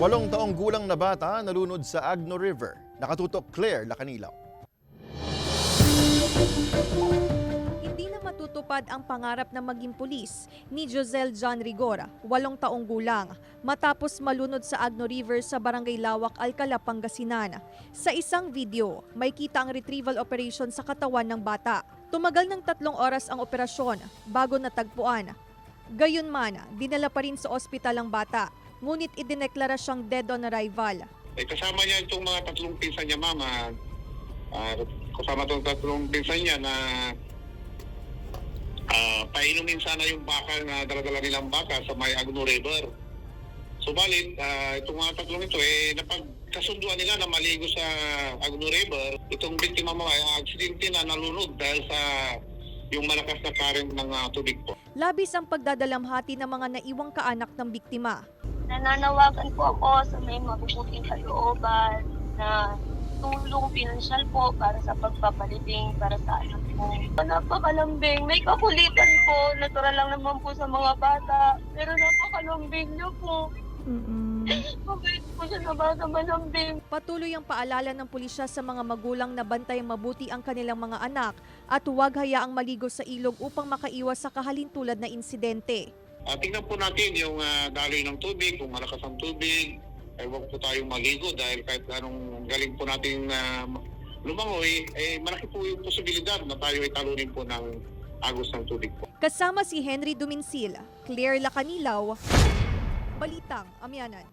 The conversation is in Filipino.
8 taong gulang na bata nalunod sa Agno River. Nakatutok Claire Lacanilaw. Hindi na matutupad ang pangarap na maging pulis ni Josel John Rigor, 8 taong gulang, matapos malunod sa Agno River sa Barangay Lawak, Alcala, Pangasinan. Sa isang video, may kita ang retrieval operation sa katawan ng bata. Tumagal ng 3 oras ang operasyon bago natagpuan. Gayunman, dinala pa rin sa ospital ang bata, ngunit idineklara siyang dead on arrival. Kasama niya itong mga 3 pinsan niya, mama. Kasama itong 3 pinsan niya na painumin sana yung baka na dala-dala nilang baka sa may Agno River. Subalit, itong mga 3 ito, napagkasunduan nila na maligo sa Agno River. Itong biktima mo ay aksidente na nalunod dahil sa yung malakas na current ng tubig po. Labis ang pagdadalamhati ng mga naiwang kaanak ng biktima. Nananawagan po ako sa may mabubuting kalooban na tulong pinansyal po para sa pagpapalibing para sa anak ko. Napakalambing, may kakulitan po, natural lang naman po sa mga bata, pero napakalambing niyo po. Mabait po siya na bata malambing. Patuloy ang paalala ng pulisya sa mga magulang na bantayan mabuti ang kanilang mga anak at huwag hayaang maligo sa ilog upang makaiwas sa kahalintulad na insidente. Tingnan po natin yung daloy ng tubig, kung malakas ang tubig, ay huwag po tayong maligo dahil kahit anong galing po natin lumangoy, malaki po yung posibilidad na tayo ay talunin po ng agos ng tubig po. Kasama si Henry Duminsil, Claire Lacanilaw, Balitang Amyanan.